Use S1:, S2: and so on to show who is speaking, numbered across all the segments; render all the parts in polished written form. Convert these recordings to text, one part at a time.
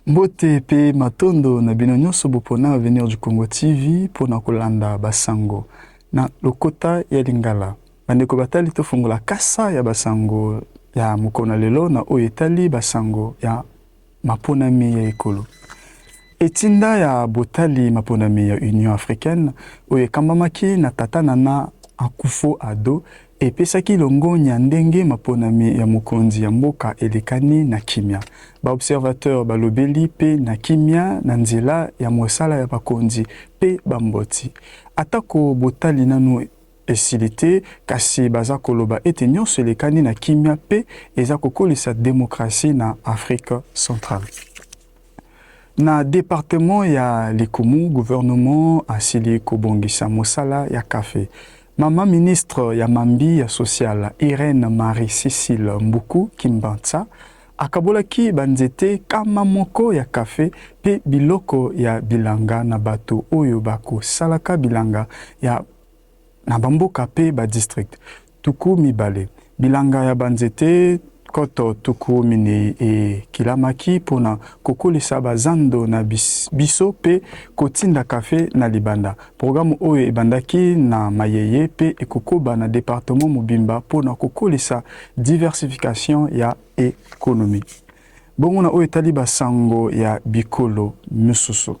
S1: Mbote pe matondo na bino nyonso bopona Avenir du Congo TV pona kolanda basango na lokota ya Lingala. Bandeko batali tofungola kasa ya basango ya mokona lelo na oyo etali basango ya maponami ya ekolo. Etinda ya botali maponami ya Union Africaine oyo ekambamaki na tata Nana Akufo-Addo epesaki longonya ndenge maponami ya mokonzi ya mboka elekani na kimia. Ba observateur balobeli pe na kimia na nzela ya mosala ya bakonzi pe bamboti. Atako botali nanu esilite kasi baza koloba ete nyonso elekani na kimia pe eza kokolisa demokrasi na Afrique centrale. Na département ya Likumu, gouvernement asili kobongisa mosala ya café. Mama ministre ya mambi ya social Irène Marie Cécile Mbuku Kimbanza akabolaki banzete kama moko ya café pe biloko ya bilanga na bato oyo bako salaka bilanga ya na bamboka pe ba district tuku mibale bilanga ya banzete koto tuku mini e kilamaki pona kokolisa bazando na biso pe kotinda café na libanda. Programme oyo ebandaki na mayeye pe ekokoba na département mobimba pona kokolisa diversification ya économie. Bongo na oyo etali basango ya bikolo misusu.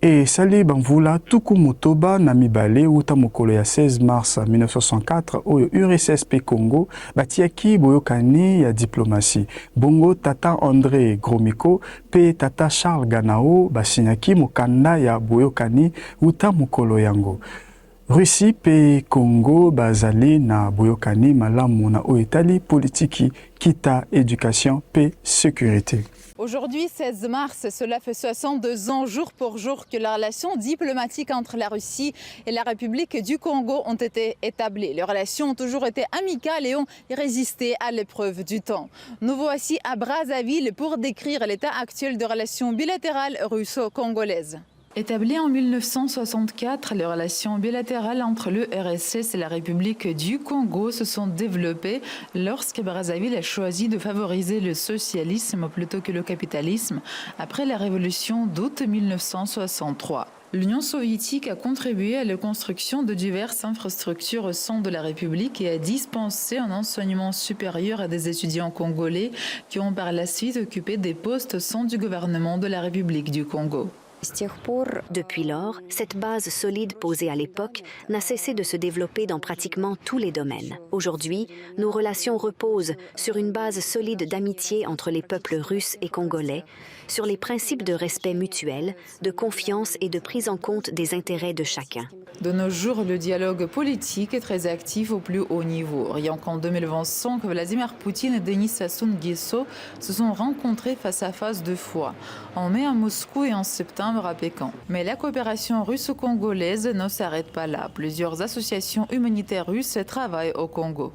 S1: E sali banvula tuku motoba na mibale uta mokolo ya 16 mars 1964 oyo URSS Congo batiaki boyokani ya diplomatie. Bongo tata André Gromyko pe tata Charles Ganao basinyaki mokanda ya boyokani uta mokolo yango. Russie pe Congo bazali na boyokani malamu na oyo etali politiki kita éducation pe sécurité.
S2: Aujourd'hui, 16 mars, cela fait 62 ans, jour pour jour, que les relations diplomatiques entre la Russie et la République du Congo ont été établies. Les relations ont toujours été amicales et ont résisté à l'épreuve du temps. Nous voici à Brazzaville pour décrire l'état actuel de relations bilatérales russo-congolaises. Établies en 1964, les relations bilatérales entre le RSS et la République du Congo se sont développées lorsque Brazzaville a choisi de favoriser le socialisme plutôt que le capitalisme après la révolution d'août 1963. L'Union soviétique a contribué à la construction de diverses infrastructures au sein de la République et a dispensé un enseignement supérieur à des étudiants congolais qui ont par la suite occupé des postes au sein du gouvernement de la République du Congo.
S3: Depuis lors, cette base solide posée à l'époque n'a cessé de se développer dans pratiquement tous les domaines. Aujourd'hui, nos relations reposent sur une base solide d'amitié entre les peuples russes et congolais, sur les principes de respect mutuel, de confiance et de prise en compte des intérêts de chacun.
S2: De nos jours, le dialogue politique est très actif au plus haut niveau. Rien qu'en 2025, Vladimir Poutine et Denis Sassou Nguesso se sont rencontrés face à face 2 fois, en mai à Moscou et en septembre à Pékin. Mais la coopération russo-congolaise ne s'arrête pas là. Plusieurs associations humanitaires russes travaillent au Congo.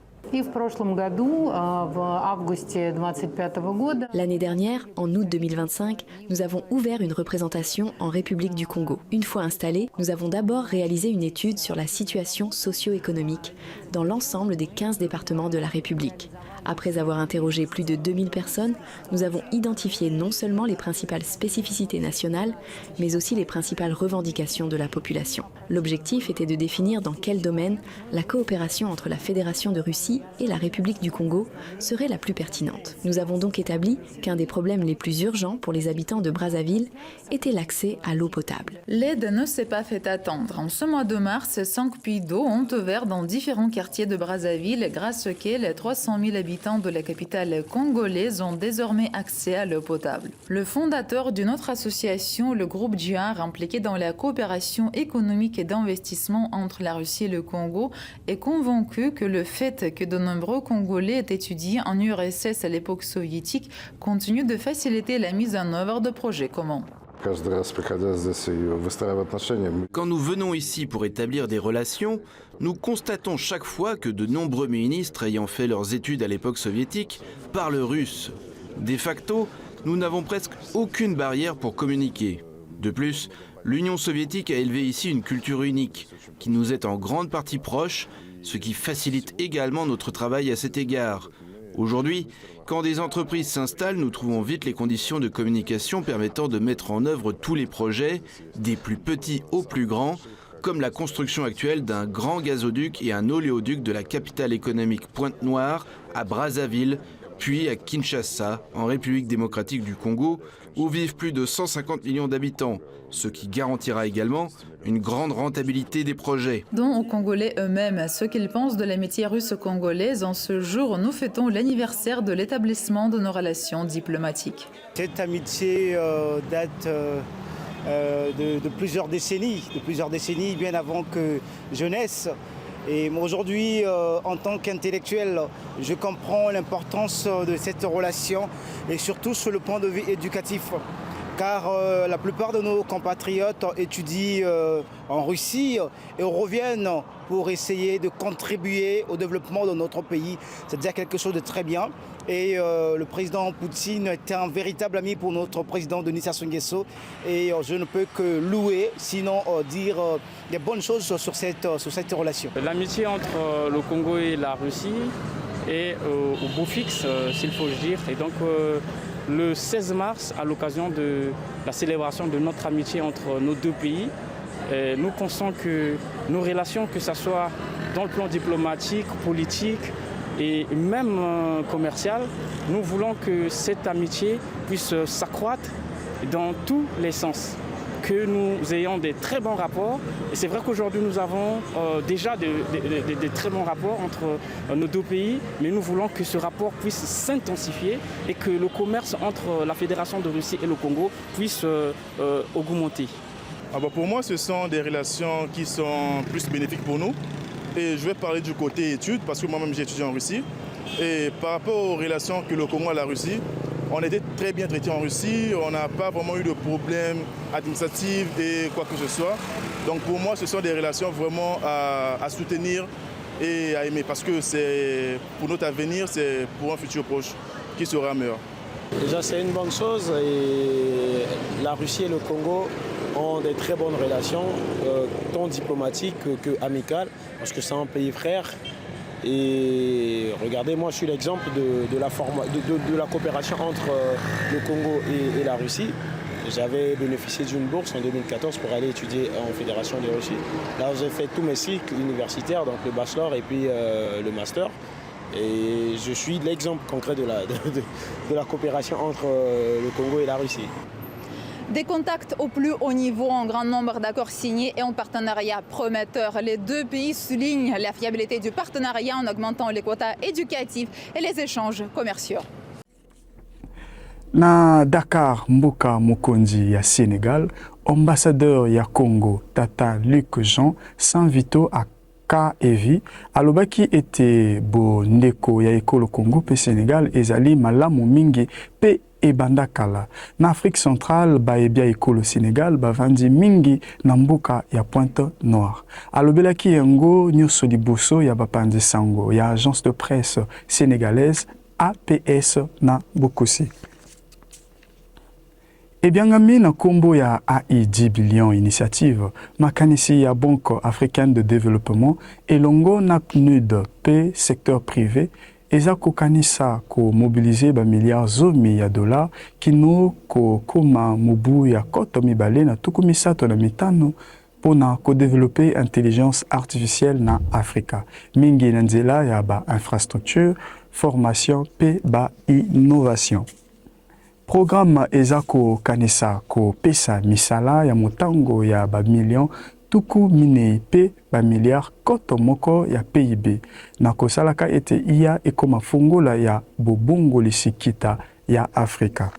S4: L'année dernière, en août 2025, nous avons ouvert une représentation en République du Congo. Une fois installés, nous avons d'abord réalisé une étude sur la situation socio-économique dans l'ensemble des 15 départements de la République. Après avoir interrogé plus de 2000 personnes, nous avons identifié non seulement les principales spécificités nationales, mais aussi les principales revendications de la population. L'objectif était de définir dans quel domaine la coopération entre la Fédération de Russie et la République du Congo serait la plus pertinente. Nous avons donc établi qu'un des problèmes les plus urgents pour les habitants de Brazzaville était l'accès à l'eau potable.
S2: L'aide ne s'est pas fait attendre. En ce mois de mars, 5 puits d'eau ont ouvert dans différents quartiers de Brazzaville, grâce auxquels les 300 000 habitants de la capitale congolaise ont désormais accès à l'eau potable. Le fondateur d'une autre association, le groupe JAR, impliqué dans la coopération économique et d'investissement entre la Russie et le Congo, est convaincu que le fait que de nombreux Congolais aient étudié en URSS à l'époque soviétique continue de faciliter la mise en œuvre de projets communs.
S5: Quand nous venons ici pour établir des relations, nous constatons chaque fois que de nombreux ministres ayant fait leurs études à l'époque soviétique parlent russe. De facto, nous n'avons presque aucune barrière pour communiquer. De plus, l'Union soviétique a élevé ici une culture unique, qui nous est en grande partie proche ce qui facilite également notre travail à cet égard. Aujourd'hui, quand des entreprises s'installent, nous trouvons vite les conditions de communication permettant de mettre en œuvre tous les projets, des plus petits aux plus grands, comme la construction actuelle d'un grand gazoduc et un oléoduc de la capitale économique Pointe-Noire à Brazzaville, puis à Kinshasa, en République démocratique du Congo, où vivent plus de 150 millions d'habitants, ce qui garantira également une grande rentabilité des projets.
S2: Dont aux Congolais eux-mêmes, ce qu'ils pensent de l'amitié russe-congolaise. En ce jour, nous fêtons l'anniversaire de l'établissement de nos relations diplomatiques.
S6: Cette amitié date de plusieurs décennies, bien avant que je naisse. Et aujourd'hui, en tant qu'intellectuel, je comprends l'importance de cette relation et surtout sur le point de vue éducatif. Car la plupart de nos compatriotes étudient en Russie et reviennent pour essayer de contribuer au développement de notre pays. C'est déjà quelque chose de très bien. Et le président Poutine était un véritable ami pour notre président Denis Sassou Nguesso. Et je ne peux que louer, sinon dire des bonnes choses sur cette relation.
S7: L'amitié entre le Congo et la Russie est au beau fixe, s'il faut le dire. Et donc le 16 mars, à l'occasion de la célébration de notre amitié entre nos deux pays, nous pensons que nos relations, que ce soit dans le plan diplomatique, politique et même commercial, nous voulons que cette amitié puisse s'accroître dans tous les sens, que nous ayons des très bons rapports. Et c'est vrai qu'aujourd'hui nous avons déjà des très bons rapports entre nos deux pays, mais nous voulons que ce rapport puisse s'intensifier et que le commerce entre la Fédération de Russie et le Congo puisse augmenter.
S8: Pour moi, ce sont des relations qui sont plus bénéfiques pour nous. Et je vais parler du côté études, parce que moi-même j'ai étudié en Russie. Et par rapport aux relations que le Congo a la Russie, on était très bien traités en Russie, on n'a pas vraiment eu de problèmes administratifs et quoi que ce soit. Donc pour moi, ce sont des relations vraiment à soutenir et à aimer, parce que c'est pour notre avenir, c'est pour un futur proche qui sera meilleur.
S9: Déjà, c'est une bonne chose et la Russie et le Congo ont des très bonnes relations, tant diplomatiques que amicales, parce que c'est un pays frère. Et regardez, moi je suis l'exemple de la coopération entre le Congo et la Russie. J'avais bénéficié d'une bourse en 2014 pour aller étudier en Fédération de Russie. Là j'ai fait tous mes cycles universitaires, donc le bachelor et puis le master. Et je suis l'exemple concret de la coopération entre le Congo et la Russie.
S2: Des contacts au plus haut niveau, un grand nombre d'accords signés et un partenariat prometteur. Les deux pays soulignent la fiabilité du partenariat en augmentant les quotas éducatifs et les échanges commerciaux.
S1: Na Dakar, Mboka Mokonzi ya Sénégal, ambassadeur ya Congo, Tata Luc Jean, s'invito à K.E.V. alobaki ete bo ndeko ya ekolo Congo pe Sénégal ezali malamu mingi pe ebanda kala. Na Afrique centrale baebia ekolo Sénégal bavandi mingi na mboka ya Pointe-Noire. Alobelaki yango nyonso liboso ya bapanzi sango ya agence de presse sénégalaise APS na Bokosi. Ebiangami na kombo ya AI 10 billion initiative, makanisi ya Banque africaine de développement elongo na PNUD pe secteur privé eza kokanisa ko mobiliser ba milliards zomi ya dollars kino ko koma mubu ya koto mibale na tuku misato na mitano pona ko développer intelligence artificielle na Afrika. Mingi na nzela ya ba infrastructure, formation pe ba innovation. Programme ezako kanisa ko pesa misala ya motango ya ba million tuku minei pe ba milliard koto moko ya PIB. Na kosalaka ete iya ekoma fungola ya bobongo lisikita ya Afrika.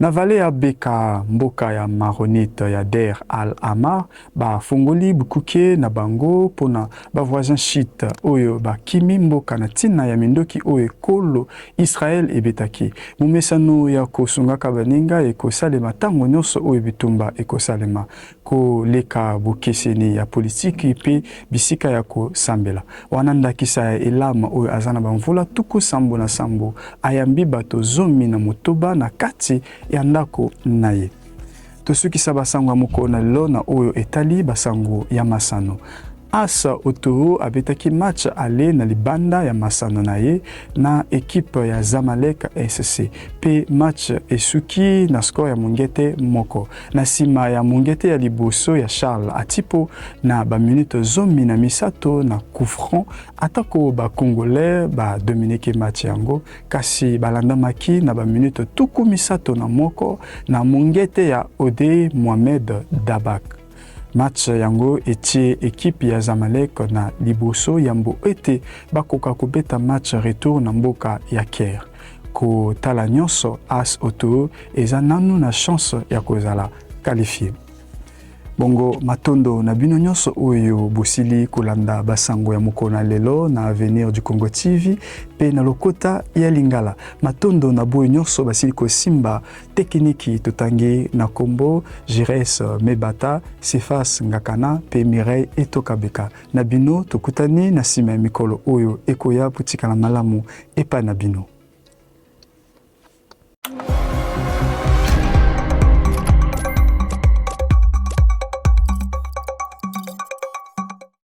S1: Na vale ya beka mboka ya Maronite ya Der Al-Amar ba fungoli bukuke na bango pona ba voisin shit oyo ba kimi mboka na tina ya mindoki oyo kolo Israel ebetaki. Mumesano ya kosunga kabaninga ekosalema tango nyonso oyo bitumba ekosalema ko leka bukeseni ya politiki pe bisika ya kosambela. Wananda kisa ya elama oyo azana bamvula tuku sambo na sambo ayambi bato zomi na motoba na kati ya ndako naye. Tosukisa basango ya moko na lelo na oyo etali basango ya masano. AS Otoo abetaki match ale na libanda ya masano na ye na ekipe ya Zamalek SC. Pe match esuki na score ya Mungete moko. Na nsima ya Mungete ya liboso ya Charles Atipo na ba minute zomi na misato na coup franc atako ba Congolais ba dominike match yango kasi balandamaki na ba minute tuku misato na moko na Mungete ya Ode Mohamed Dabak. Match yango etie ekipe ya Zamalek na liboso yambo ete bakoka kobeta match retour na mboka ya Caire. Ko tala nyonso AS Otoo eza nanu na chance ya kozala qualifié. Bongo matondo na bino nyonso oyo bosili kolanda basango ya mokona lelo na Avenir du Congo TV pe na lokota ya Lingala. Matondo na boyo nyonso basili kosimba tekniki totangi na kombo Jires Mebata, Sefas Ngakana pe Mireille Etokabeka. Na bino tokutani na sima ya mikolo oyo ekoya putika na malamu epa na bino.